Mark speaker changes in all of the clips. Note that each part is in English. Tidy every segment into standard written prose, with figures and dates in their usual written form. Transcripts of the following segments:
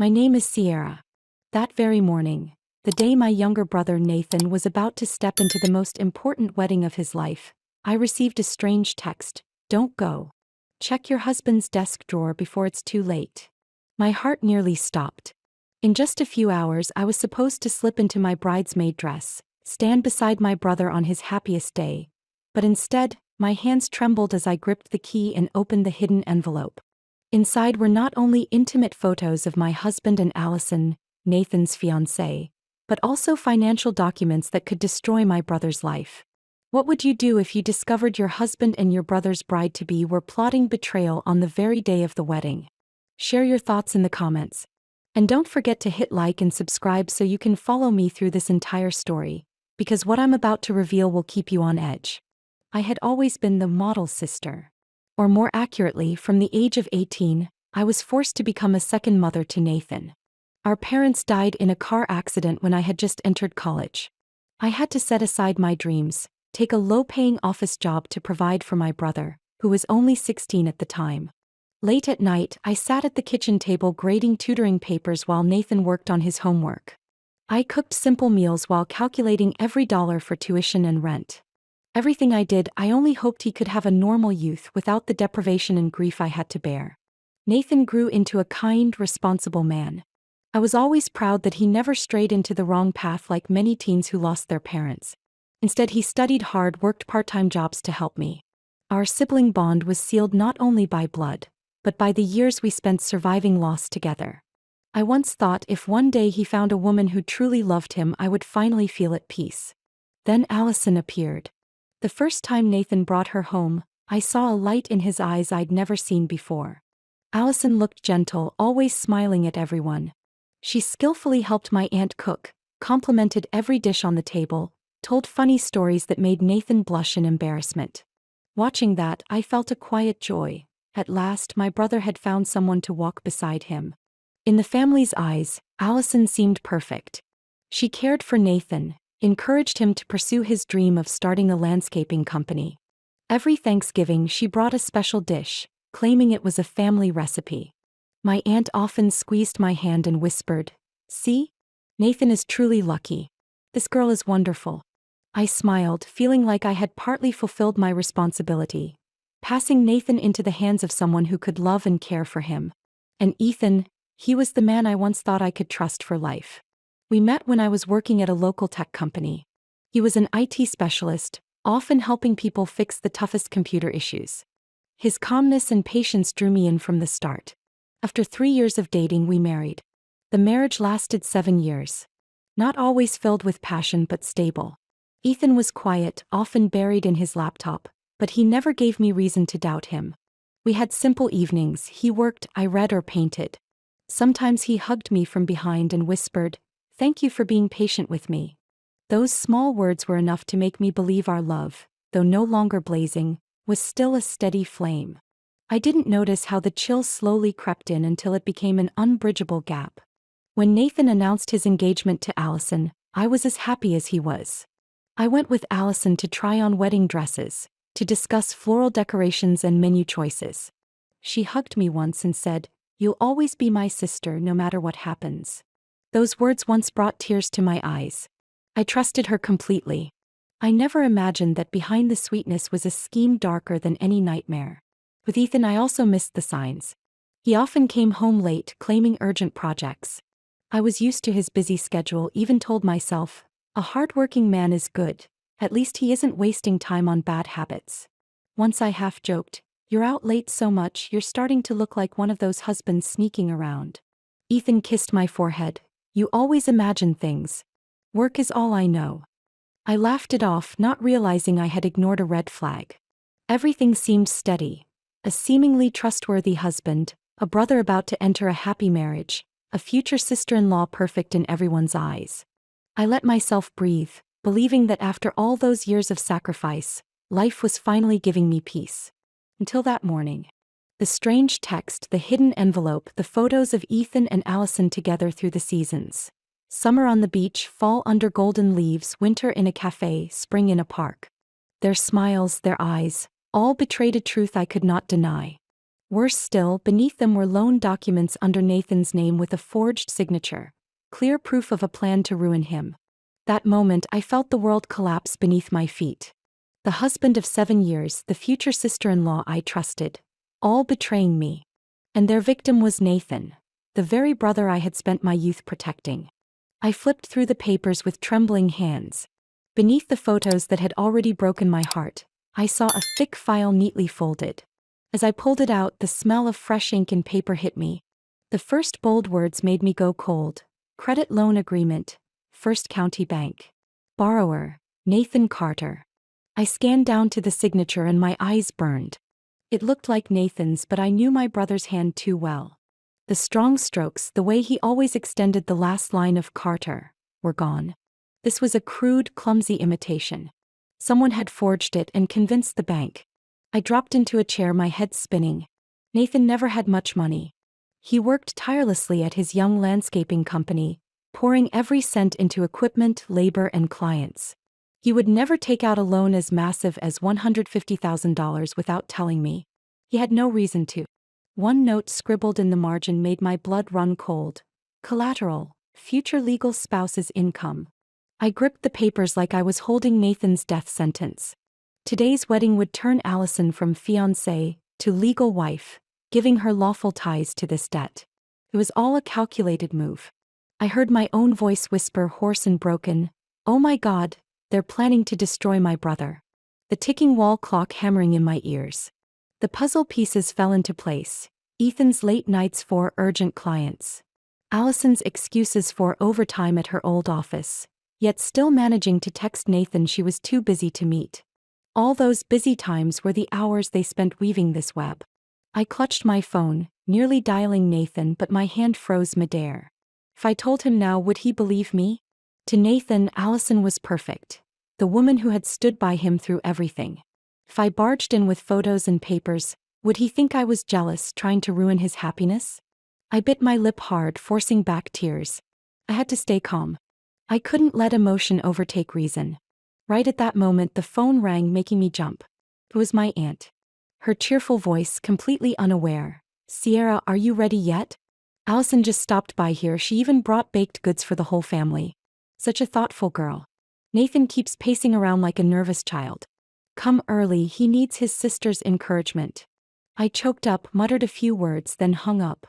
Speaker 1: My name is Sierra. That very morning, the day my younger brother Nathan was about to step into the most important wedding of his life, I received a strange text. Don't go. Check your husband's desk drawer before it's too late. My heart nearly stopped. In just a few hours, I was supposed to slip into my bridesmaid dress, stand beside my brother on his happiest day. But instead, my hands trembled as I gripped the key and opened the hidden envelope. Inside were not only intimate photos of my husband and Allison, Nathan's fiancée, but also financial documents that could destroy my brother's life. What would you do if you discovered your husband and your brother's bride-to-be were plotting betrayal on the very day of the wedding? Share your thoughts in the comments. And don't forget to hit like and subscribe so you can follow me through this entire story, because what I'm about to reveal will keep you on edge. I had always been the model sister. Or more accurately, from the age of 18, I was forced to become a second mother to Nathan. Our parents died in a car accident when I had just entered college. I had to set aside my dreams, take a low-paying office job to provide for my brother, who was only 16 at the time. Late at night, I sat at the kitchen table grading tutoring papers while Nathan worked on his homework. I cooked simple meals while calculating every dollar for tuition and rent. Everything I did, I only hoped he could have a normal youth without the deprivation and grief I had to bear. Nathan grew into a kind, responsible man. I was always proud that he never strayed into the wrong path like many teens who lost their parents. Instead, he studied hard, worked part-time jobs to help me. Our sibling bond was sealed not only by blood, but by the years we spent surviving loss together. I once thought if one day he found a woman who truly loved him, I would finally feel at peace. Then Allison appeared. The first time Nathan brought her home, I saw a light in his eyes I'd never seen before. Allison looked gentle, always smiling at everyone. She skillfully helped my aunt cook, complimented every dish on the table, told funny stories that made Nathan blush in embarrassment. Watching that, I felt a quiet joy. At last, my brother had found someone to walk beside him. In the family's eyes, Allison seemed perfect. She cared for Nathan, encouraged him to pursue his dream of starting a landscaping company. Every Thanksgiving, she brought a special dish, claiming it was a family recipe. My aunt often squeezed my hand and whispered, "See? Nathan is truly lucky. This girl is wonderful." I smiled, feeling like I had partly fulfilled my responsibility, passing Nathan into the hands of someone who could love and care for him. And Ethan, he was the man I once thought I could trust for life. We met when I was working at a local tech company. He was an IT specialist, often helping people fix the toughest computer issues. His calmness and patience drew me in from the start. After 3 years of dating, we married. The marriage lasted 7 years. Not always filled with passion but stable. Ethan was quiet, often buried in his laptop, but he never gave me reason to doubt him. We had simple evenings. He worked, I read or painted. Sometimes he hugged me from behind and whispered, "Thank you for being patient with me." Those small words were enough to make me believe our love, though no longer blazing, was still a steady flame. I didn't notice how the chill slowly crept in until it became an unbridgeable gap. When Nathan announced his engagement to Allison, I was as happy as he was. I went with Allison to try on wedding dresses, to discuss floral decorations and menu choices. She hugged me once and said, "You'll always be my sister no matter what happens." Those words once brought tears to my eyes. I trusted her completely. I never imagined that behind the sweetness was a scheme darker than any nightmare. With Ethan, I also missed the signs. He often came home late, claiming urgent projects. I was used to his busy schedule, even told myself, a hard-working man is good. At least he isn't wasting time on bad habits. Once I half joked, "You're out late so much, you're starting to look like one of those husbands sneaking around." Ethan kissed my forehead. "You always imagine things. Work is all I know." I laughed it off, not realizing I had ignored a red flag. Everything seemed steady. A seemingly trustworthy husband, a brother about to enter a happy marriage, a future sister-in-law perfect in everyone's eyes. I let myself breathe, believing that after all those years of sacrifice, life was finally giving me peace. Until that morning. The strange text, the hidden envelope, the photos of Ethan and Allison together through the seasons. Summer on the beach, fall under golden leaves, winter in a cafe, spring in a park. Their smiles, their eyes, all betrayed a truth I could not deny. Worse still, beneath them were loan documents under Nathan's name with a forged signature. Clear proof of a plan to ruin him. That moment I felt the world collapse beneath my feet. The husband of 7 years, the future sister-in-law I trusted, all betraying me. And their victim was Nathan, the very brother I had spent my youth protecting. I flipped through the papers with trembling hands. Beneath the photos that had already broken my heart, I saw a thick file neatly folded. As I pulled it out, the smell of fresh ink and paper hit me. The first bold words made me go cold. Credit loan agreement, First County Bank. Borrower, Nathan Carter. I scanned down to the signature and my eyes burned. It looked like Nathan's, but I knew my brother's hand too well. The strong strokes, the way he always extended the last line of Carter, were gone. This was a crude, clumsy imitation. Someone had forged it and convinced the bank. I dropped into a chair, my head spinning. Nathan never had much money. He worked tirelessly at his young landscaping company, pouring every cent into equipment, labor, and clients. He would never take out a loan as massive as $150,000 without telling me. He had no reason to. One note scribbled in the margin made my blood run cold. Collateral, future legal spouse's income. I gripped the papers like I was holding Nathan's death sentence. Today's wedding would turn Allison from fiancée to legal wife, giving her lawful ties to this debt. It was all a calculated move. I heard my own voice whisper, hoarse and broken, "Oh my God, they're planning to destroy my brother." The ticking wall clock hammering in my ears. The puzzle pieces fell into place. Ethan's late nights for urgent clients. Allison's excuses for overtime at her old office, yet still managing to text Nathan she was too busy to meet. All those busy times were the hours they spent weaving this web. I clutched my phone, nearly dialing Nathan, but my hand froze midair. If I told him now, would he believe me? To Nathan, Allison was perfect. The woman who had stood by him through everything. If I barged in with photos and papers, would he think I was jealous, trying to ruin his happiness? I bit my lip hard, forcing back tears. I had to stay calm. I couldn't let emotion overtake reason. Right at that moment the phone rang, making me jump. It was my aunt. Her cheerful voice, completely unaware. "Sierra, are you ready yet? Allison just stopped by here. She even brought baked goods for the whole family. Such a thoughtful girl. Nathan keeps pacing around like a nervous child. Come early, he needs his sister's encouragement." I choked up, muttered a few words, then hung up.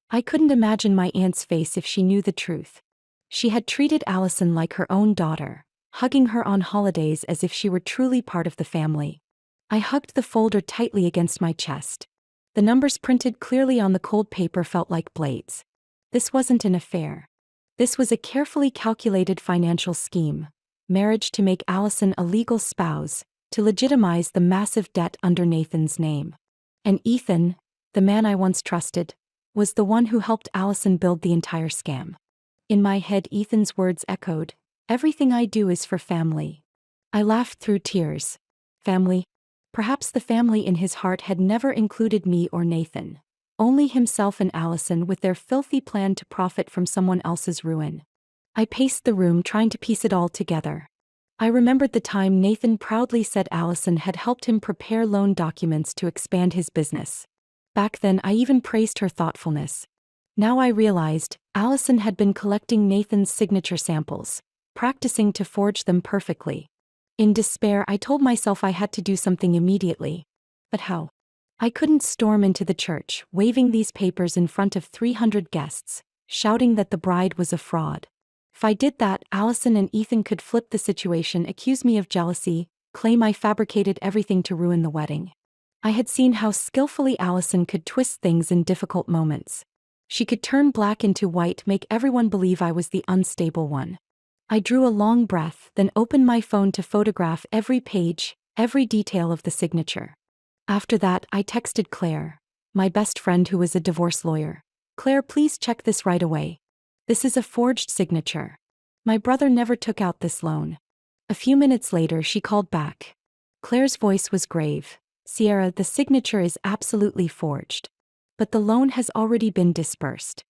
Speaker 1: I couldn't imagine my aunt's face if she knew the truth. She had treated Allison like her own daughter, hugging her on holidays as if she were truly part of the family. I hugged the folder tightly against my chest. The numbers printed clearly on the cold paper felt like blades. This wasn't an affair. This was a carefully calculated financial scheme. Marriage to make Allison a legal spouse, to legitimize the massive debt under Nathan's name. And Ethan, the man I once trusted, was the one who helped Allison build the entire scam. In my head, Ethan's words echoed, "Everything I do is for family." I laughed through tears. Family? Perhaps the family in his heart had never included me or Nathan. Only himself and Allison, with their filthy plan to profit from someone else's ruin. I paced the room, trying to piece it all together. I remembered the time Nathan proudly said Allison had helped him prepare loan documents to expand his business. Back then I even praised her thoughtfulness. Now I realized, Allison had been collecting Nathan's signature samples, practicing to forge them perfectly. In despair I told myself I had to do something immediately. But how? I couldn't storm into the church, waving these papers in front of 300 guests, shouting that the bride was a fraud. If I did that, Allison and Ethan could flip the situation, accuse me of jealousy, claim I fabricated everything to ruin the wedding. I had seen how skillfully Allison could twist things in difficult moments. She could turn black into white, make everyone believe I was the unstable one. I drew a long breath, then opened my phone to photograph every page, every detail of the signature. After that, I texted Claire, my best friend who was a divorce lawyer. "Claire, please check this right away. This is a forged signature. My brother never took out this loan." A few minutes later she called back. Claire's voice was grave. "Sierra, the signature is absolutely forged. But the loan has already been disbursed.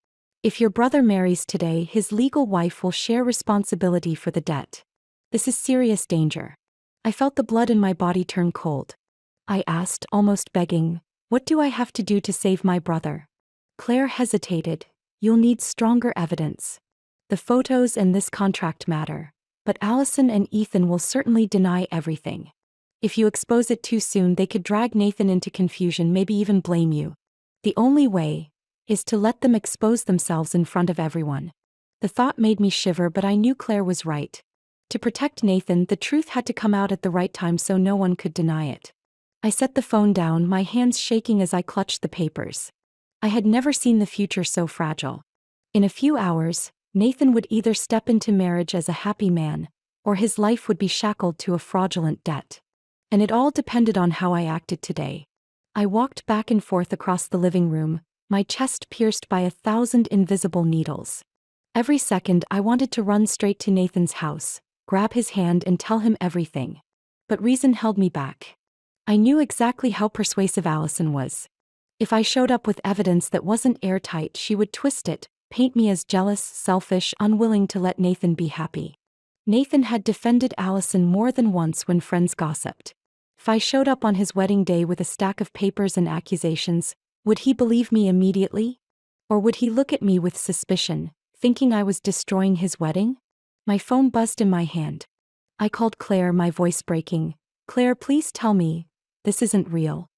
Speaker 1: If your brother marries today, his legal wife will share responsibility for the debt. This is serious danger." I felt the blood in my body turn cold. I asked, almost begging, What do I have to do to save my brother? Claire hesitated. You'll need stronger evidence. The photos and this contract matter, but Allison and Ethan will certainly deny everything. If you expose it too soon, they could drag Nathan into confusion, maybe even blame you. The only way is to let them expose themselves in front of everyone. The thought made me shiver, but I knew Claire was right. To protect Nathan, the truth had to come out at the right time so no one could deny it. I set the phone down, my hands shaking as I clutched the papers. I had never seen the future so fragile. In a few hours, Nathan would either step into marriage as a happy man, or his life would be shackled to a fraudulent debt. And it all depended on how I acted today. I walked back and forth across the living room, my chest pierced by 1,000 invisible needles. Every second I wanted to run straight to Nathan's house, grab his hand and tell him everything. But reason held me back. I knew exactly how persuasive Allison was. If I showed up with evidence that wasn't airtight, she would twist it, paint me as jealous, selfish, unwilling to let Nathan be happy. Nathan had defended Allison more than once when friends gossiped. If I showed up on his wedding day with a stack of papers and accusations, would he believe me immediately? Or would he look at me with suspicion, thinking I was destroying his wedding? My phone buzzed in my hand. I called Claire, my voice breaking. Claire, please tell me, this isn't real.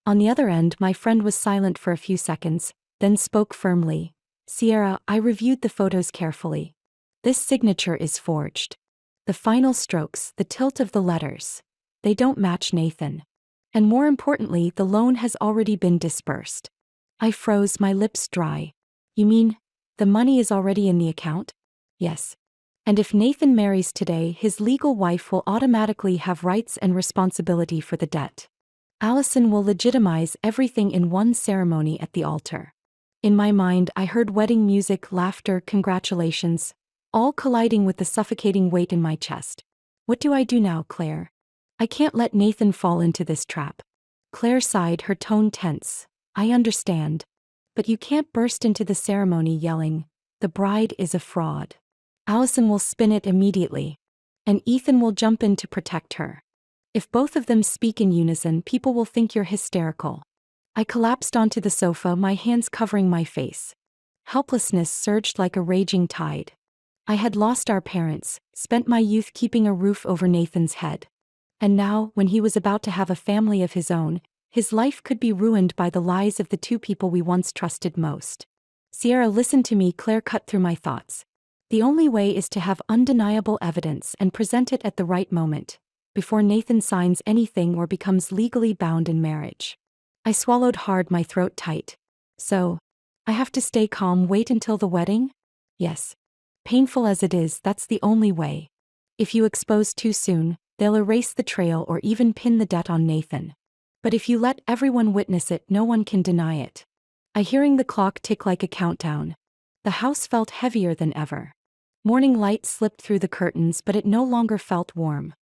Speaker 1: On the other end, my friend was silent for a few seconds, then spoke firmly. Sierra, I reviewed the photos carefully. This signature is forged. The final strokes, the tilt of the letters, they don't match Nathan. And more importantly, the loan has already been disbursed. I froze, my lips dry. You mean, the money is already in the account? Yes. And if Nathan marries today, his legal wife will automatically have rights and responsibility for the debt. Allison will legitimize everything in one ceremony at the altar. In my mind, I heard wedding music, laughter, congratulations, all colliding with the suffocating weight in my chest. What do I do now, Claire? I can't let Nathan fall into this trap. Claire sighed, her tone tense. I understand. But you can't burst into the ceremony yelling, "The bride is a fraud." Allison will spin it immediately. And Ethan will jump in to protect her. If both of them speak in unison, people will think you're hysterical. I collapsed onto the sofa, my hands covering my face. Helplessness surged like a raging tide. I had lost our parents, spent my youth keeping a roof over Nathan's head. And now, when he was about to have a family of his own, his life could be ruined by the lies of the two people we once trusted most. Sierra, listen to me, Claire cut through my thoughts. The only way is to have undeniable evidence and present it at the right moment, before Nathan signs anything or becomes legally bound in marriage. I swallowed hard, my throat tight. So, I have to stay calm, wait until the wedding? Yes. Painful as it is, that's the only way. If you expose too soon, they'll erase the trail or even pin the debt on Nathan. But if you let everyone witness it, no one can deny it. I hearing the clock tick like a countdown. The house felt heavier than ever. Morning light slipped through the curtains, but it no longer felt warm.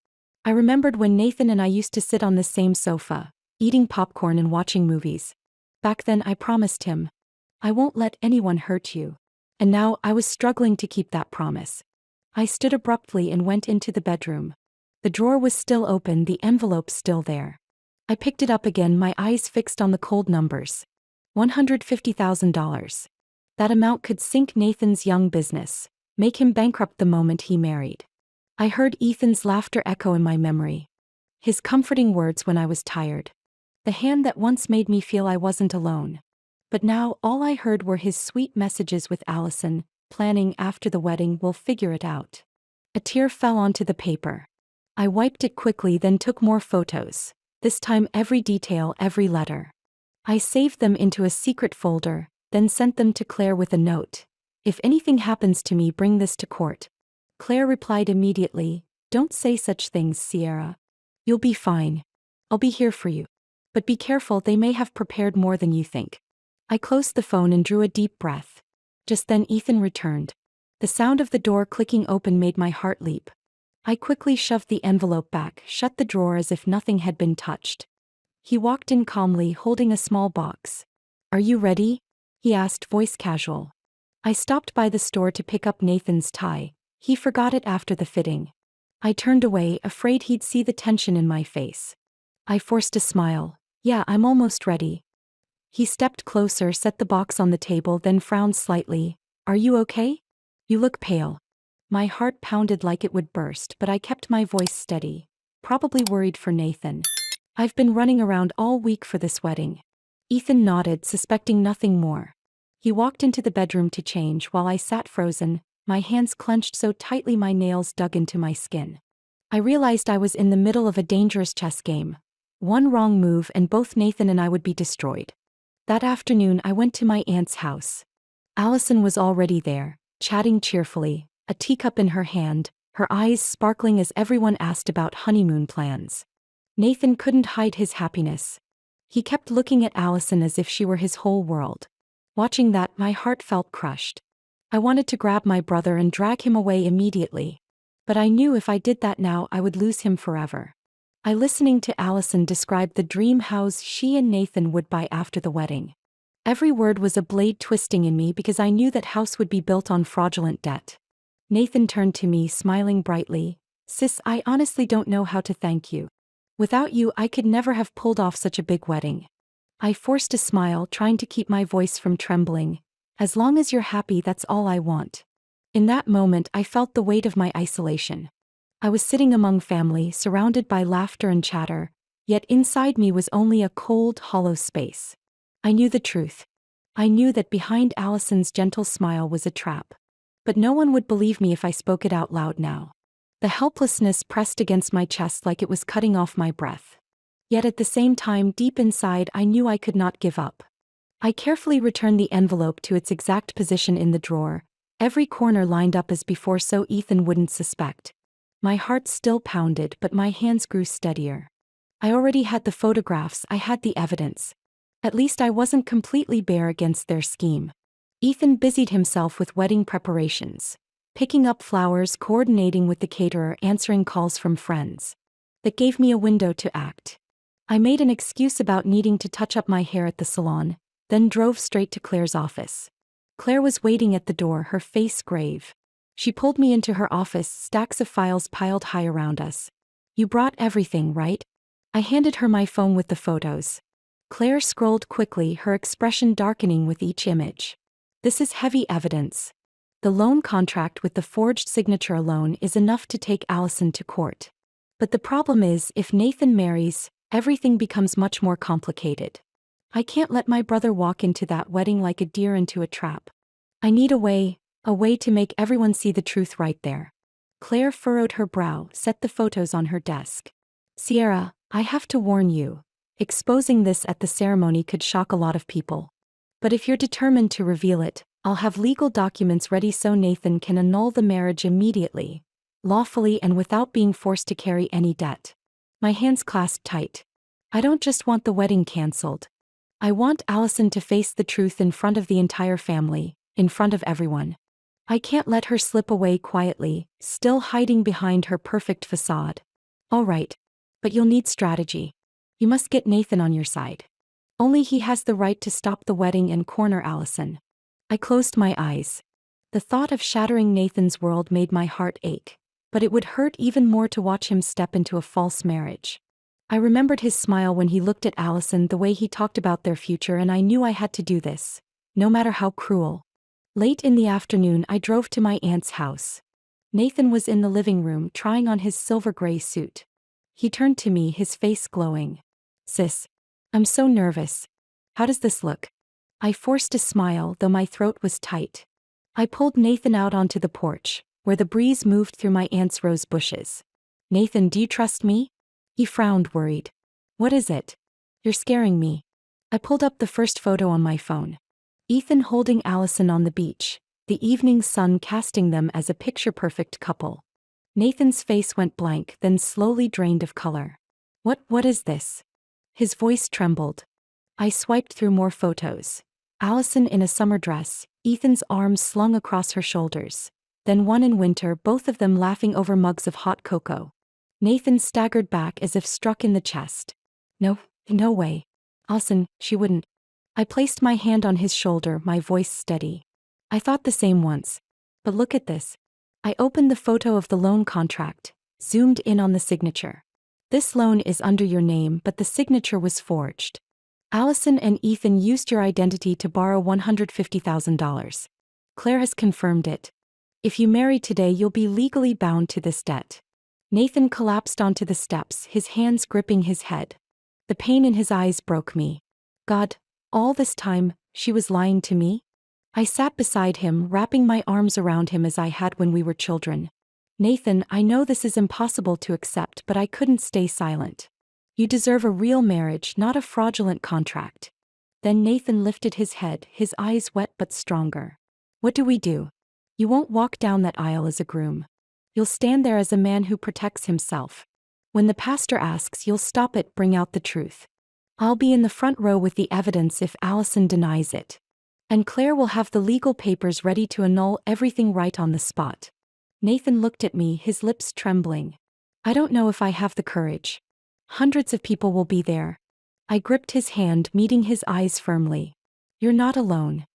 Speaker 1: I remembered when Nathan and I used to sit on the same sofa, eating popcorn and watching movies. Back then I promised him, I won't let anyone hurt you. And now I was struggling to keep that promise. I stood abruptly and went into the bedroom. The drawer was still open, the envelope still there. I picked it up again, my eyes fixed on the cold numbers. $150,000. That amount could sink Nathan's young business, make him bankrupt the moment he married. I heard Ethan's laughter echo in my memory. His comforting words when I was tired. The hand that once made me feel I wasn't alone. But now all I heard were his sweet messages with Allison, planning after the wedding, we'll figure it out. A tear fell onto the paper. I wiped it quickly, then took more photos, this time every detail, every letter. I saved them into a secret folder, then sent them to Claire with a note. If anything happens to me, bring this to court. Claire replied immediately, don't say such things, Sierra. You'll be fine. I'll be here for you. But be careful, they may have prepared more than you think. I closed the phone and drew a deep breath. Just then Ethan returned. The sound of the door clicking open made my heart leap. I quickly shoved the envelope back, shut the drawer as if nothing had been touched. He walked in calmly, holding a small box. Are you ready? He asked, voice casual. I stopped by the store to pick up Nathan's tie. He forgot it after the fitting. I turned away, afraid he'd see the tension in my face. I forced a smile. Yeah, I'm almost ready. He stepped closer, set the box on the table, then frowned slightly. Are you okay? You look pale. My heart pounded like it would burst, but I kept my voice steady. Probably worried for Nathan. I've been running around all week for this wedding. Ethan nodded, suspecting nothing more. He walked into the bedroom to change while I sat frozen, my hands clenched so tightly my nails dug into my skin. I realized I was in the middle of a dangerous chess game. One wrong move and both Nathan and I would be destroyed. That afternoon I went to my aunt's house. Allison was already there, chatting cheerfully, a teacup in her hand, her eyes sparkling as everyone asked about honeymoon plans. Nathan couldn't hide his happiness. He kept looking at Allison as if she were his whole world. Watching that, my heart felt crushed. I wanted to grab my brother and drag him away immediately. But I knew if I did that now I would lose him forever. Listening to Allison describe the dream house she and Nathan would buy after the wedding. Every word was a blade twisting in me because I knew that house would be built on fraudulent debt. Nathan turned to me, smiling brightly. Sis, I honestly don't know how to thank you. Without you, I could never have pulled off such a big wedding. I forced a smile, trying to keep my voice from trembling. As long as you're happy, that's all I want. In that moment, I felt the weight of my isolation. I was sitting among family, surrounded by laughter and chatter, yet inside me was only a cold, hollow space. I knew the truth. I knew that behind Allison's gentle smile was a trap. But no one would believe me if I spoke it out loud now. The helplessness pressed against my chest like it was cutting off my breath. Yet at the same time, deep inside, I knew I could not give up. I carefully returned the envelope to its exact position in the drawer, every corner lined up as before so Ethan wouldn't suspect. My heart still pounded, but my hands grew steadier. I already had the photographs, I had the evidence. At least I wasn't completely bare against their scheme. Ethan busied himself with wedding preparations, picking up flowers, coordinating with the caterer, answering calls from friends. That gave me a window to act. I made an excuse about needing to touch up my hair at the salon, then drove straight to Claire's office. Claire was waiting at the door, her face grave. She pulled me into her office, stacks of files piled high around us. You brought everything, right? I handed her my phone with the photos. Claire scrolled quickly, her expression darkening with each image. This is heavy evidence. The loan contract with the forged signature alone is enough to take Allison to court. But the problem is, if Nathan marries, everything becomes much more complicated. I can't let my brother walk into that wedding like a deer into a trap. I need a way to make everyone see the truth right there. Claire furrowed her brow, set the photos on her desk. Sierra, I have to warn you. Exposing this at the ceremony could shock a lot of people. But if you're determined to reveal it, I'll have legal documents ready so Nathan can annul the marriage immediately, lawfully and without being forced to carry any debt. My hands clasped tight. I don't just want the wedding cancelled. I want Allison to face the truth in front of the entire family, in front of everyone. I can't let her slip away quietly, still hiding behind her perfect facade. All right. But you'll need strategy. You must get Nathan on your side. Only he has the right to stop the wedding and corner Allison. I closed my eyes. The thought of shattering Nathan's world made my heart ache, but it would hurt even more to watch him step into a false marriage. I remembered his smile when he looked at Allison, the way he talked about their future, and I knew I had to do this, no matter how cruel. Late in the afternoon, I drove to my aunt's house. Nathan was in the living room trying on his silver gray suit. He turned to me, his face glowing. Sis, I'm so nervous. How does this look? I forced a smile, though my throat was tight. I pulled Nathan out onto the porch, where the breeze moved through my aunt's rose bushes. Nathan, do you trust me? He frowned, worried. What is it? You're scaring me. I pulled up the first photo on my phone. Ethan holding Allison on the beach, the evening sun casting them as a picture-perfect couple. Nathan's face went blank, then slowly drained of color. What is this? His voice trembled. I swiped through more photos. Allison in a summer dress, Ethan's arms slung across her shoulders. Then one in winter, both of them laughing over mugs of hot cocoa. Nathan staggered back as if struck in the chest. No way. Allison, she wouldn't. I placed my hand on his shoulder, my voice steady. I thought the same once. But look at this. I opened the photo of the loan contract, zoomed in on the signature. This loan is under your name, but the signature was forged. Allison and Ethan used your identity to borrow $150,000. Claire has confirmed it. If you marry today, you'll be legally bound to this debt. Nathan collapsed onto the steps, his hands gripping his head. The pain in his eyes broke me. God, all this time, she was lying to me? I sat beside him, wrapping my arms around him as I had when we were children. Nathan, I know this is impossible to accept, but I couldn't stay silent. You deserve a real marriage, not a fraudulent contract. Then Nathan lifted his head, his eyes wet but stronger. What do we do? You won't walk down that aisle as a groom. You'll stand there as a man who protects himself. When the pastor asks, you'll stop it, bring out the truth. I'll be in the front row with the evidence if Allison denies it. And Claire will have the legal papers ready to annul everything right on the spot. Nathan looked at me, his lips trembling. I don't know if I have the courage. Hundreds of people will be there. I gripped his hand, meeting his eyes firmly. You're not alone.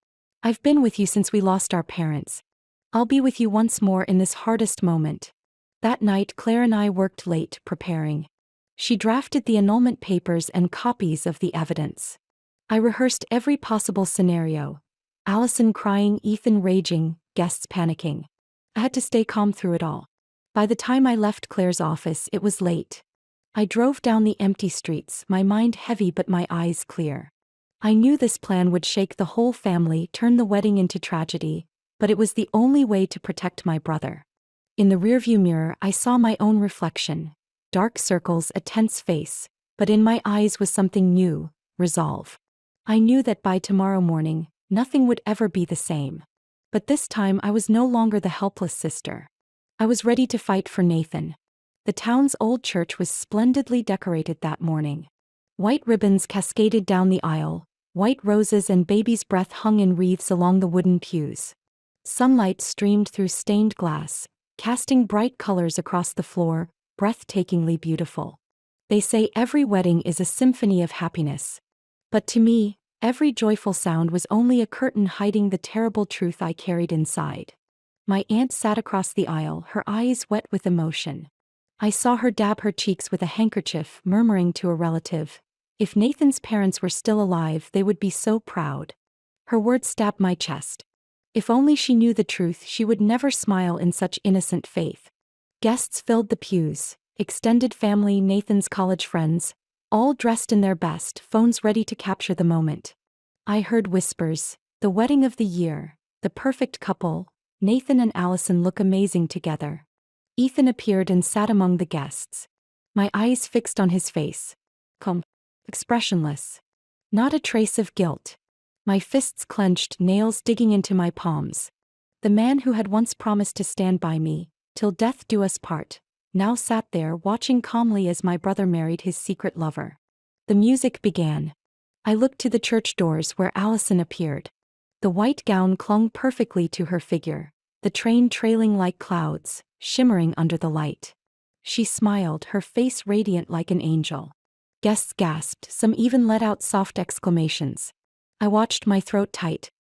Speaker 1: I've been with you since we lost our parents. I'll be with you once more in this hardest moment. That night, Claire and I worked late, preparing. She drafted the annulment papers and copies of the evidence. I rehearsed every possible scenario. Allison crying, Ethan raging, guests panicking. I had to stay calm through it all. By the time I left Claire's office, it was late. I drove down the empty streets, my mind heavy but my eyes clear. I knew this plan would shake the whole family, turn the wedding into tragedy, but it was the only way to protect my brother. In the rearview mirror, I saw my own reflection. Dark circles, a tense face, but in my eyes was something new, resolve. I knew that by tomorrow morning, nothing would ever be the same. But this time I was no longer the helpless sister. I was ready to fight for Nathan. The town's old church was splendidly decorated that morning. White ribbons cascaded down the aisle, white roses and baby's breath hung in wreaths along the wooden pews. Sunlight streamed through stained glass, casting bright colors across the floor, breathtakingly beautiful. They say every wedding is a symphony of happiness. But to me, every joyful sound was only a curtain hiding the terrible truth I carried inside. My aunt sat across the aisle, her eyes wet with emotion. I saw her dab her cheeks with a handkerchief, murmuring to a relative, "If Nathan's parents were still alive, they would be so proud." Her words stabbed my chest. If only she knew the truth, she would never smile in such innocent faith. Guests filled the pews, extended family, Nathan's college friends, all dressed in their best, phones ready to capture the moment. I heard whispers, "The wedding of the year, the perfect couple, Nathan and Allison look amazing together." Ethan appeared and sat among the guests. My eyes fixed on his face. Calm, expressionless. Not a trace of guilt. My fists clenched, nails digging into my palms. The man who had once promised to stand by me, till death do us part, now sat there watching calmly as my brother married his secret lover. The music began. I looked to the church doors where Allison appeared. The white gown clung perfectly to her figure, the train trailing like clouds, shimmering under the light. She smiled, her face radiant like an angel. Guests gasped, some even let out soft exclamations. I watched, my throat tight.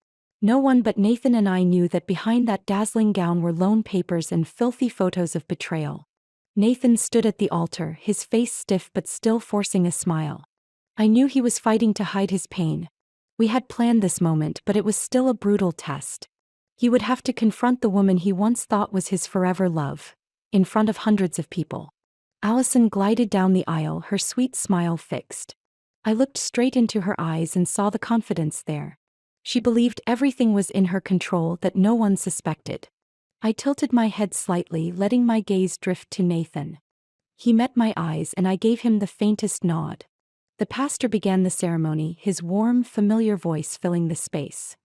Speaker 1: No one but Nathan and I knew that behind that dazzling gown were loan papers and filthy photos of betrayal. Nathan stood at the altar, his face stiff but still forcing a smile. I knew he was fighting to hide his pain. We had planned this moment, but it was still a brutal test. He would have to confront the woman he once thought was his forever love, in front of hundreds of people. Allison glided down the aisle, her sweet smile fixed. I looked straight into her eyes and saw the confidence there. She believed everything was in her control, that no one suspected. I tilted my head slightly, letting my gaze drift to Nathan. He met my eyes and I gave him the faintest nod. The pastor began the ceremony, his warm, familiar voice filling the space.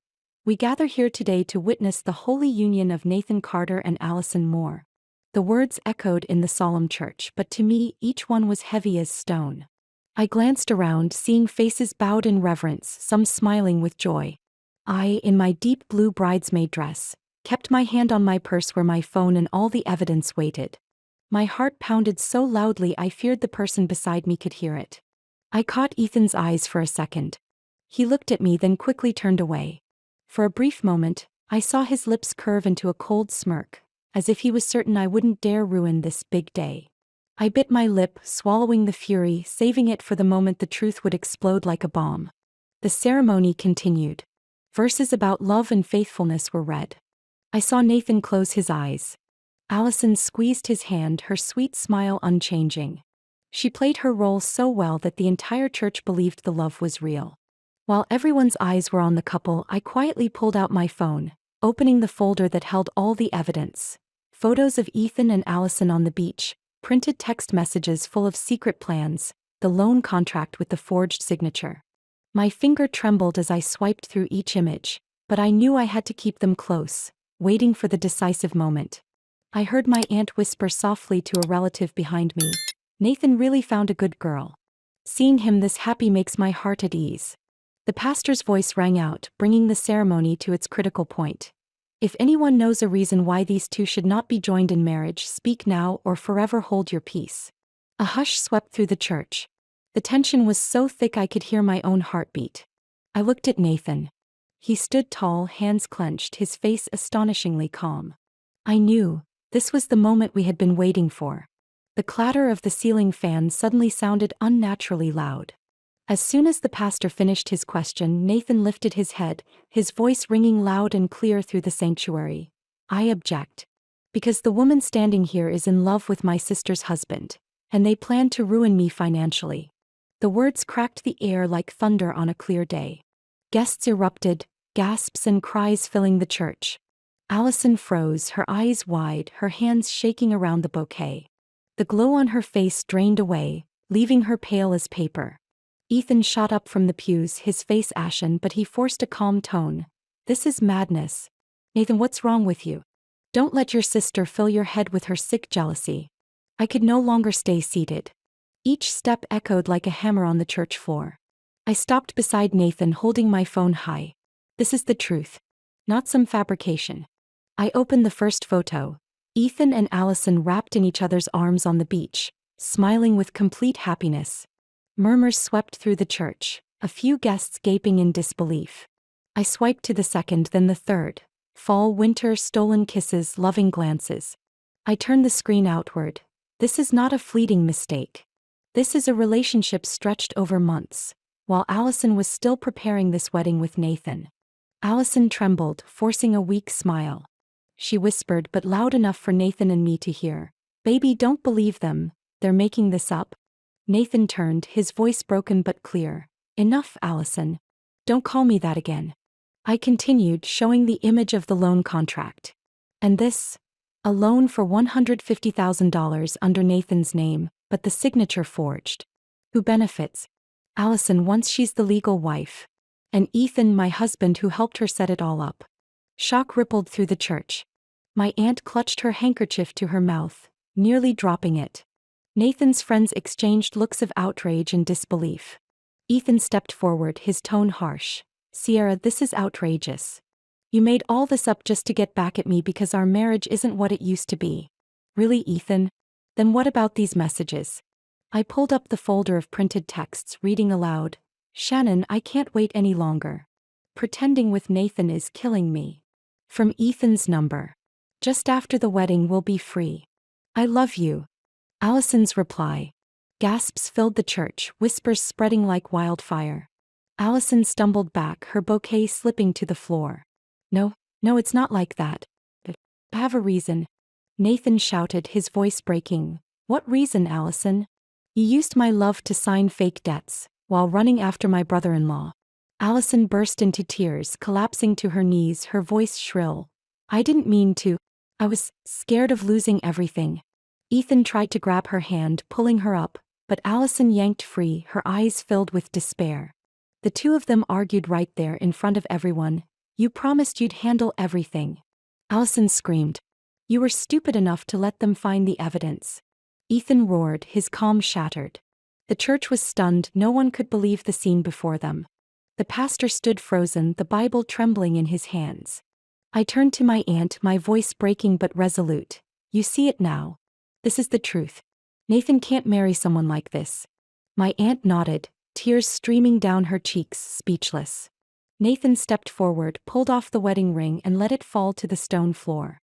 Speaker 1: "We gather here today to witness the holy union of Nathan Carter and Allison Moore." The words echoed in the solemn church, but to me, each one was heavy as stone. I glanced around, seeing faces bowed in reverence, some smiling with joy. I, in my deep blue bridesmaid dress, kept my hand on my purse where my phone and all the evidence waited. My heart pounded so loudly I feared the person beside me could hear it. I caught Ethan's eyes for a second. He looked at me, then quickly turned away. For a brief moment, I saw his lips curve into a cold smirk, as if he was certain I wouldn't dare ruin this big day. I bit my lip, swallowing the fury, saving it for the moment the truth would explode like a bomb. The ceremony continued. Verses about love and faithfulness were read. I saw Nathan close his eyes. Allison squeezed his hand, her sweet smile unchanging. She played her role so well that the entire church believed the love was real. While everyone's eyes were on the couple, I quietly pulled out my phone, opening the folder that held all the evidence. Photos of Ethan and Allison on the beach, printed text messages full of secret plans, the loan contract with the forged signature. My finger trembled as I swiped through each image, but I knew I had to keep them close, waiting for the decisive moment. I heard my aunt whisper softly to a relative behind me, "Nathan really found a good girl. Seeing him this happy makes my heart at ease." The pastor's voice rang out, bringing the ceremony to its critical point. "If anyone knows a reason why these two should not be joined in marriage, speak now or forever hold your peace." A hush swept through the church. The tension was so thick I could hear my own heartbeat. I looked at Nathan. He stood tall, hands clenched, his face astonishingly calm. I knew, this was the moment we had been waiting for. The clatter of the ceiling fan suddenly sounded unnaturally loud. As soon as the pastor finished his question, Nathan lifted his head, his voice ringing loud and clear through the sanctuary. "I object. Because the woman standing here is in love with my sister's husband, and they plan to ruin me financially." The words cracked the air like thunder on a clear day. Guests erupted, gasps and cries filling the church. Allison froze, her eyes wide, her hands shaking around the bouquet. The glow on her face drained away, leaving her pale as paper. Ethan shot up from the pews, his face ashen, but he forced a calm tone. "This is madness. Nathan, what's wrong with you? Don't let your sister fill your head with her sick jealousy." I could no longer stay seated. Each step echoed like a hammer on the church floor. I stopped beside Nathan, holding my phone high. "This is the truth. Not some fabrication." I opened the first photo. Ethan and Allison wrapped in each other's arms on the beach, smiling with complete happiness. Murmurs swept through the church, a few guests gaping in disbelief. I swiped to the second, then the third. Fall, winter, stolen kisses, loving glances. I turned the screen outward. This is not a fleeting mistake. This is a relationship stretched over months, while Allison was still preparing this wedding with Nathan. Allison trembled, forcing a weak smile. She whispered, but loud enough for Nathan and me to hear, "Baby, don't believe them, they're making this up." Nathan turned, his voice broken but clear. "Enough, Allison. Don't call me that again." I continued, showing the image of the loan contract. "And this? A loan for $150,000 under Nathan's name, but the signature forged. Who benefits? Allison, once she's the legal wife. And Ethan, my husband, who helped her set it all up." Shock rippled through the church. My aunt clutched her handkerchief to her mouth, nearly dropping it. Nathan's friends exchanged looks of outrage and disbelief. Ethan stepped forward, his tone harsh. "Sierra, this is outrageous. You made all this up just to get back at me because our marriage isn't what it used to be." "Really, Ethan? Then what about these messages?" I pulled up the folder of printed texts, reading aloud. "Shannon, I can't wait any longer. Pretending with Nathan is killing me. From Ethan's number. Just after the wedding we'll be free. I love you." Allison's reply. Gasps filled the church, whispers spreading like wildfire. Allison stumbled back, her bouquet slipping to the floor. No, it's not like that. I have a reason." Nathan shouted, his voice breaking. "What reason, Allison? You used my love to sign fake debts, while running after my brother-in-law." Allison burst into tears, collapsing to her knees, her voice shrill. "I didn't mean to. I was scared of losing everything." Ethan tried to grab her hand, pulling her up, but Allison yanked free, her eyes filled with despair. The two of them argued right there in front of everyone. "You promised you'd handle everything." Allison screamed. "You were stupid enough to let them find the evidence." Ethan roared, his calm shattered. The church was stunned, no one could believe the scene before them. The pastor stood frozen, the Bible trembling in his hands. I turned to my aunt, my voice breaking but resolute. "You see it now. This is the truth. Nathan can't marry someone like this." My aunt nodded, tears streaming down her cheeks, speechless. Nathan stepped forward, pulled off the wedding ring and let it fall to the stone floor.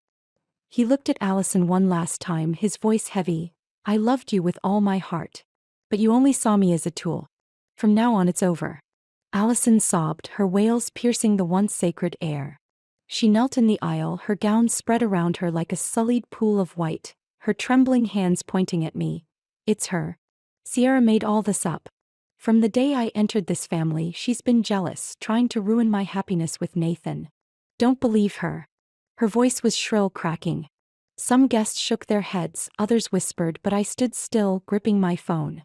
Speaker 1: He looked at Allison one last time, his voice heavy. "I loved you with all my heart. But you only saw me as a tool. From now on it's over. Allison sobbed, her wails piercing the once sacred air. She knelt in the aisle, her gown spread around her like a sullied pool of white, her trembling hands pointing at me. It's her. Sierra made all this up. From the day I entered this family, she's been jealous, trying to ruin my happiness with Nathan. Don't believe her. Her voice was shrill, cracking. Some guests shook their heads, others whispered, but I stood still, gripping my phone.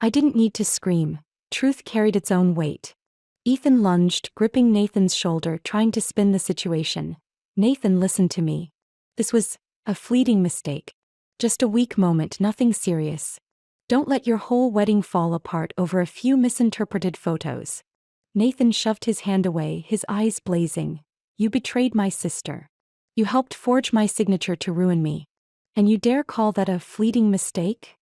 Speaker 1: I didn't need to scream. Truth carried its own weight. Ethan lunged, gripping Nathan's shoulder, trying to spin the situation. Nathan listened to me. This was a fleeting mistake. Just a weak moment, nothing serious. Don't let your whole wedding fall apart over a few misinterpreted photos. Nathan shoved his hand away, his eyes blazing. You betrayed my sister. You helped forge my signature to ruin me. And you dare call that a fleeting mistake?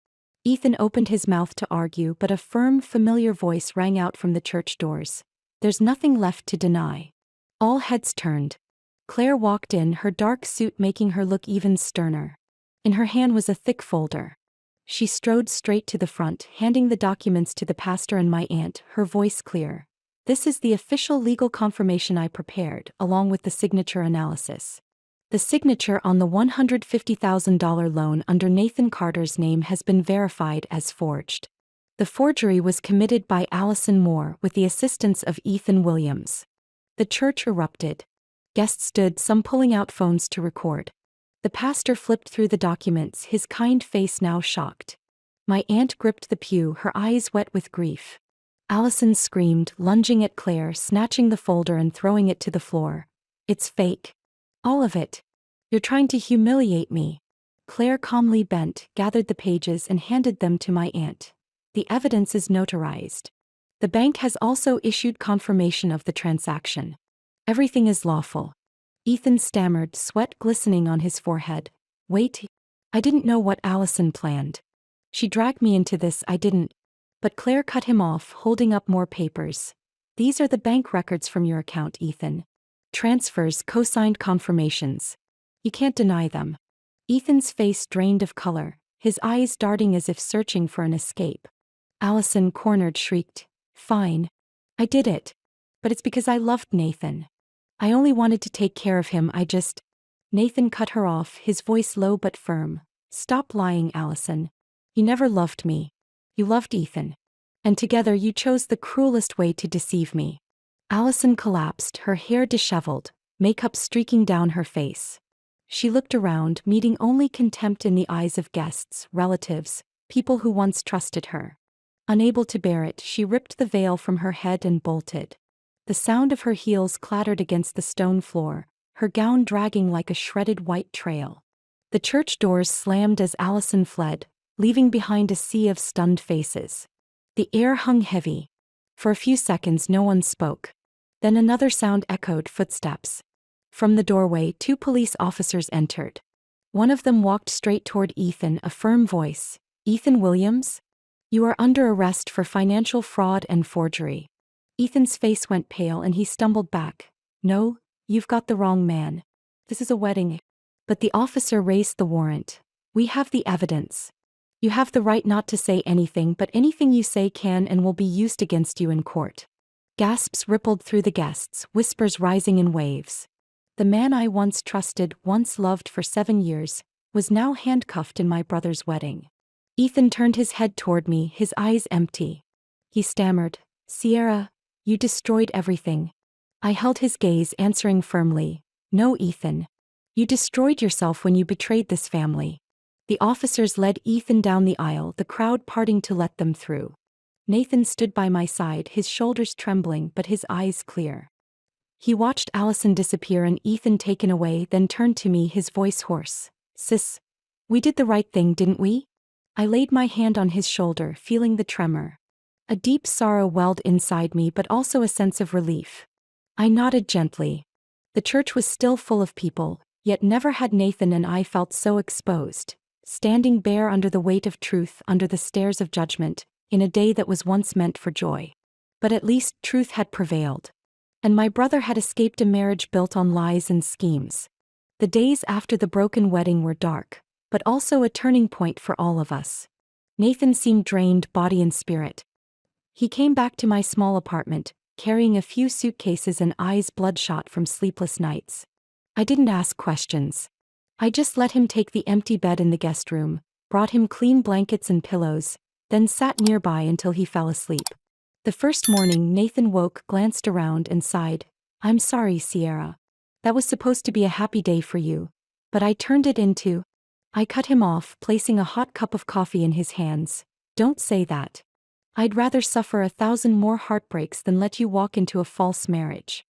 Speaker 1: Ethan opened his mouth to argue, but a firm, familiar voice rang out from the church doors. There's nothing left to deny. All heads turned. Claire walked in, her dark suit making her look even sterner. In her hand was a thick folder. She strode straight to the front, handing the documents to the pastor and my aunt, her voice clear. This is the official legal confirmation I prepared, along with the signature analysis. The signature on the $150,000 loan under Nathan Carter's name has been verified as forged. The forgery was committed by Allison Moore with the assistance of Ethan Williams. The church erupted. Guests stood, some pulling out phones to record. The pastor flipped through the documents, his kind face now shocked. My aunt gripped the pew, her eyes wet with grief. Allison screamed, lunging at Claire, snatching the folder and throwing it to the floor. It's fake. All of it. You're trying to humiliate me. Claire calmly bent, gathered the pages and handed them to my aunt. The evidence is notarized. The bank has also issued confirmation of the transaction. Everything is lawful. Ethan stammered, sweat glistening on his forehead. Wait. I didn't know what Allison planned. She dragged me into this, I didn't. But Claire cut him off, holding up more papers. These are the bank records from your account, Ethan. Transfers, co-signed confirmations. You can't deny them. Ethan's face drained of color, his eyes darting as if searching for an escape. Allison, cornered, shrieked. Fine. I did it. But it's because I loved Nathan. I only wanted to take care of him, Nathan cut her off, his voice low but firm. Stop lying, Allison. You never loved me. You loved Ethan. And together you chose the cruelest way to deceive me. Allison collapsed, her hair disheveled, makeup streaking down her face. She looked around, meeting only contempt in the eyes of guests, relatives, people who once trusted her. Unable to bear it, she ripped the veil from her head and bolted. The sound of her heels clattered against the stone floor, her gown dragging like a shredded white trail. The church doors slammed as Allison fled, leaving behind a sea of stunned faces. The air hung heavy. For a few seconds no one spoke. Then another sound echoed, footsteps. From the doorway, 2 police officers entered. One of them walked straight toward Ethan, a firm voice. Ethan Williams? You are under arrest for financial fraud and forgery. Ethan's face went pale and he stumbled back. No, you've got the wrong man. This is a wedding. But the officer raised the warrant. We have the evidence. You have the right not to say anything, but anything you say can and will be used against you in court. Gasps rippled through the guests, whispers rising in waves. The man I once trusted, once loved for 7 years, was now handcuffed in my brother's wedding. Ethan turned his head toward me, his eyes empty. He stammered, Sierra, you destroyed everything. I held his gaze, answering firmly, No, Ethan. You destroyed yourself when you betrayed this family. The officers led Ethan down the aisle, the crowd parting to let them through. Nathan stood by my side, his shoulders trembling but his eyes clear. He watched Allison disappear and Ethan taken away, then turned to me, his voice hoarse. Sis, we did the right thing, didn't we? I laid my hand on his shoulder, feeling the tremor. A deep sorrow welled inside me, but also a sense of relief. I nodded gently. The church was still full of people, yet never had Nathan and I felt so exposed, standing bare under the weight of truth, under the stares of judgment, in a day that was once meant for joy. But at least truth had prevailed. And my brother had escaped a marriage built on lies and schemes. The days after the broken wedding were dark, but also a turning point for all of us. Nathan seemed drained, body and spirit. He came back to my small apartment, carrying a few suitcases and eyes bloodshot from sleepless nights. I didn't ask questions. I just let him take the empty bed in the guest room, brought him clean blankets and pillows, then sat nearby until he fell asleep. The first morning Nathan woke, glanced around and sighed. "I'm sorry, Sierra. That was supposed to be a happy day for you. But I turned it into..." I cut him off, placing a hot cup of coffee in his hands. "Don't say that. I'd rather suffer 1,000 more heartbreaks than let you walk into a false marriage."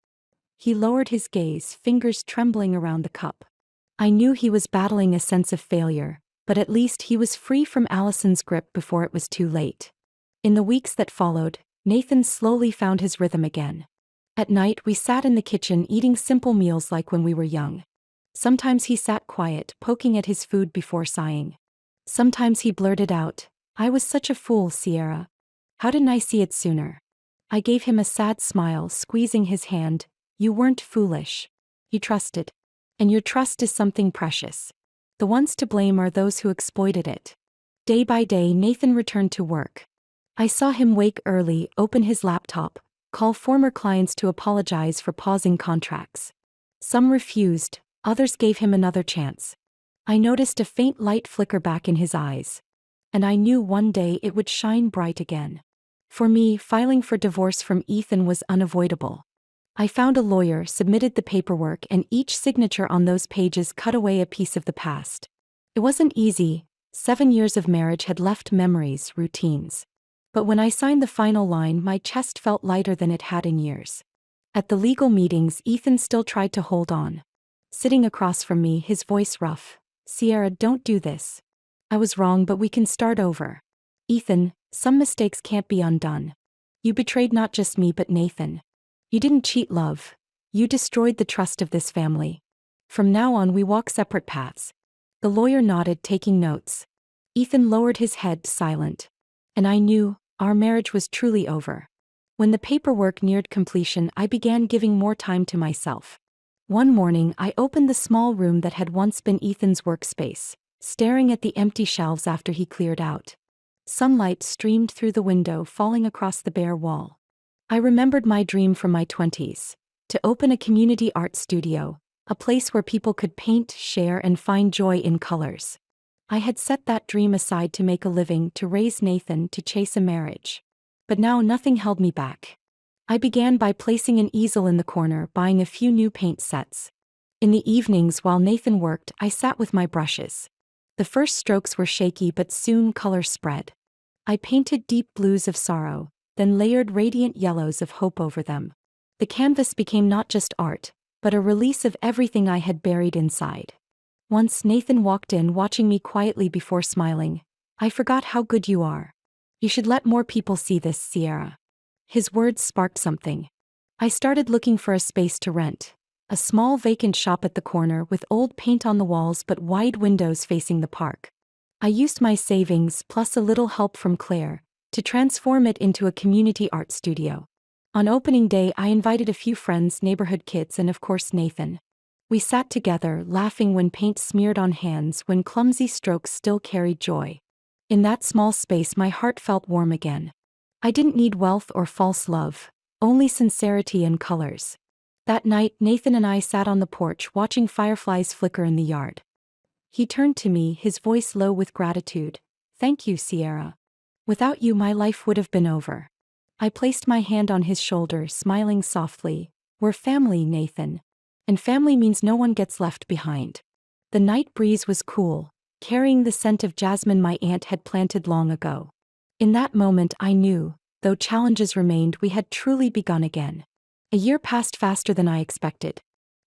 Speaker 1: He lowered his gaze, fingers trembling around the cup. I knew he was battling a sense of failure, but at least he was free from Allison's grip before it was too late. In the weeks that followed, Nathan slowly found his rhythm again. At night we sat in the kitchen eating simple meals like when we were young. Sometimes he sat quiet, poking at his food before sighing. Sometimes he blurted out, "I was such a fool, Sierra. How didn't I see it sooner?" I gave him a sad smile, squeezing his hand. "You weren't foolish. You trusted. And your trust is something precious. The ones to blame are those who exploited it." Day by day Nathan returned to work. I saw him wake early, open his laptop, call former clients to apologize for pausing contracts. Some refused, others gave him another chance. I noticed a faint light flicker back in his eyes. And I knew one day it would shine bright again. For me, filing for divorce from Ethan was unavoidable. I found a lawyer, submitted the paperwork, and each signature on those pages cut away a piece of the past. It wasn't easy. 7 years of marriage had left memories, routines. But when I signed the final line, my chest felt lighter than it had in years. At the legal meetings, Ethan still tried to hold on. Sitting across from me, his voice rough. "Sierra, don't do this. I was wrong, but we can start over. Ethan, some mistakes can't be undone. You betrayed not just me but Nathan. You didn't cheat, love. You destroyed the trust of this family. From now on we walk separate paths." The lawyer nodded, taking notes. Ethan lowered his head, silent. And I knew, our marriage was truly over. When the paperwork neared completion, I began giving more time to myself. One morning I opened the small room that had once been Ethan's workspace, staring at the empty shelves after he cleared out. Sunlight streamed through the window, falling across the bare wall. I remembered my dream from my 20s, to open a community art studio, a place where people could paint, share, and find joy in colors. I had set that dream aside to make a living, to raise Nathan, to chase a marriage. But now nothing held me back. I began by placing an easel in the corner, buying a few new paint sets. In the evenings while Nathan worked, I sat with my brushes. The first strokes were shaky, but soon color spread. I painted deep blues of sorrow, then layered radiant yellows of hope over them. The canvas became not just art, but a release of everything I had buried inside. Once Nathan walked in, watching me quietly before smiling. "I forgot how good you are. You should let more people see this, Sierra." His words sparked something. I started looking for a space to rent. A small vacant shop at the corner with old paint on the walls but wide windows facing the park. I used my savings, plus a little help from Claire, to transform it into a community art studio. On opening day I invited a few friends, neighborhood kids, and of course Nathan. We sat together, laughing when paint smeared on hands, when clumsy strokes still carried joy. In that small space my heart felt warm again. I didn't need wealth or false love, only sincerity and colors. That night Nathan and I sat on the porch watching fireflies flicker in the yard. He turned to me, his voice low with gratitude. "Thank you, Sierra. Without you my life would have been over." I placed my hand on his shoulder, smiling softly. "We're family, Nathan. And family means no one gets left behind." The night breeze was cool, carrying the scent of jasmine my aunt had planted long ago. In that moment I knew, though challenges remained, we had truly begun again. A year passed faster than I expected.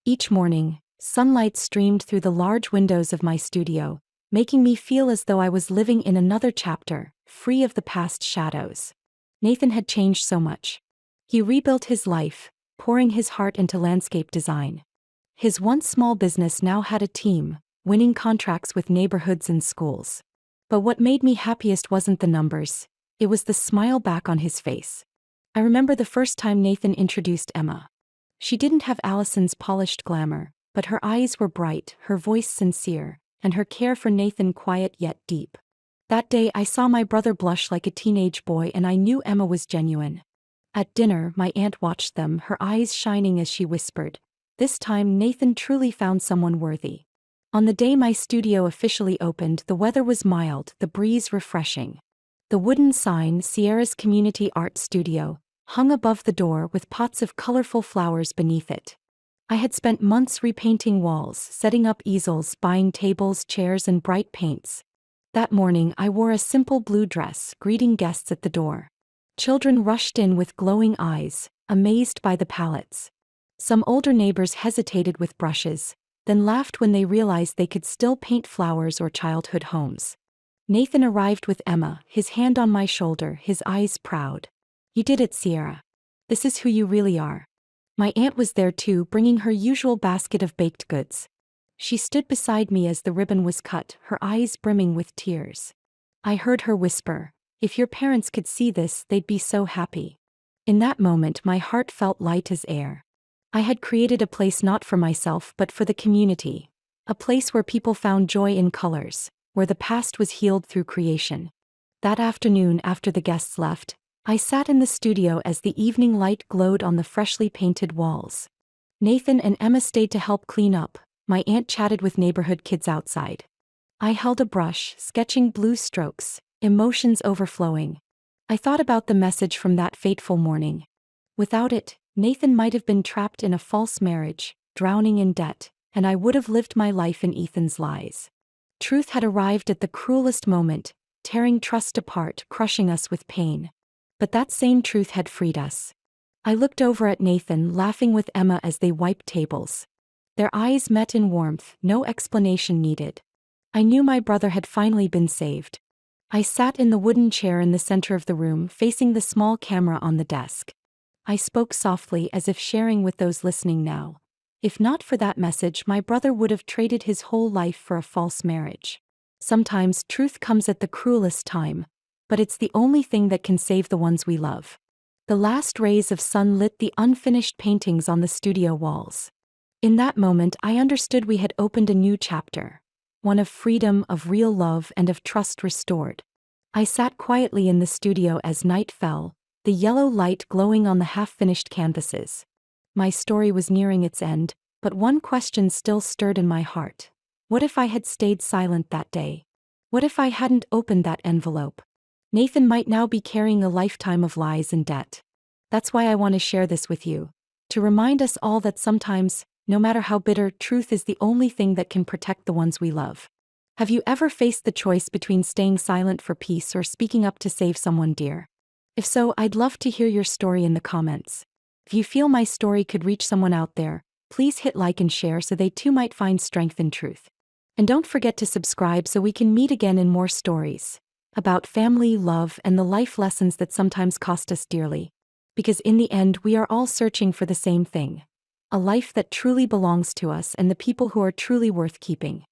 Speaker 1: Each morning, sunlight streamed through the large windows of my studio, making me feel as though I was living in another chapter, free of the past shadows. Nathan had changed so much. He rebuilt his life, pouring his heart into landscape design. His once small business now had a team, winning contracts with neighborhoods and schools. But what made me happiest wasn't the numbers, it was the smile back on his face. I remember the first time Nathan introduced Emma. She didn't have Allison's polished glamour, but her eyes were bright, her voice sincere, and her care for Nathan quiet yet deep. That day I saw my brother blush like a teenage boy, and I knew Emma was genuine. At dinner, my aunt watched them, her eyes shining as she whispered, "This time Nathan truly found someone worthy." On the day my studio officially opened, the weather was mild, the breeze refreshing. The wooden sign, "Sierra's Community Art Studio," hung above the door with pots of colorful flowers beneath it. I had spent months repainting walls, setting up easels, buying tables, chairs, and bright paints. That morning, I wore a simple blue dress, greeting guests at the door. Children rushed in with glowing eyes, amazed by the palettes. Some older neighbors hesitated with brushes, then laughed when they realized they could still paint flowers or childhood homes. Nathan arrived with Emma, his hand on my shoulder, his eyes proud. "You did it, Sierra. This is who you really are." My aunt was there too, bringing her usual basket of baked goods. She stood beside me as the ribbon was cut, her eyes brimming with tears. I heard her whisper, "If your parents could see this, they'd be so happy." In that moment, my heart felt light as air. I had created a place not for myself but for the community. A place where people found joy in colors, where the past was healed through creation. That afternoon, after the guests left, I sat in the studio as the evening light glowed on the freshly painted walls. Nathan and Emma stayed to help clean up. My aunt chatted with neighborhood kids outside. I held a brush, sketching blue strokes, emotions overflowing. I thought about the message from that fateful morning. Without it, Nathan might have been trapped in a false marriage, drowning in debt, and I would have lived my life in Ethan's lies. Truth had arrived at the cruelest moment, tearing trust apart, crushing us with pain. But that same truth had freed us. I looked over at Nathan, laughing with Emma as they wiped tables. Their eyes met in warmth, no explanation needed. I knew my brother had finally been saved. I sat in the wooden chair in the center of the room, facing the small camera on the desk. I spoke softly, as if sharing with those listening now. If not for that message, my brother would have traded his whole life for a false marriage. Sometimes truth comes at the cruelest time, but it's the only thing that can save the ones we love. The last rays of sun lit the unfinished paintings on the studio walls. In that moment, I understood we had opened a new chapter. One of freedom, of real love, and of trust restored. I sat quietly in the studio as night fell, the yellow light glowing on the half-finished canvases. My story was nearing its end, but one question still stirred in my heart. What if I had stayed silent that day? What if I hadn't opened that envelope? Nathan might now be carrying a lifetime of lies and debt. That's why I want to share this with you. To remind us all that sometimes, no matter how bitter, truth is the only thing that can protect the ones we love. Have you ever faced the choice between staying silent for peace or speaking up to save someone dear? If so, I'd love to hear your story in the comments. If you feel my story could reach someone out there, please hit like and share so they too might find strength in truth. And don't forget to subscribe so we can meet again in more stories about family, love, and the life lessons that sometimes cost us dearly. Because in the end, we are all searching for the same thing. A life that truly belongs to us and the people who are truly worth keeping.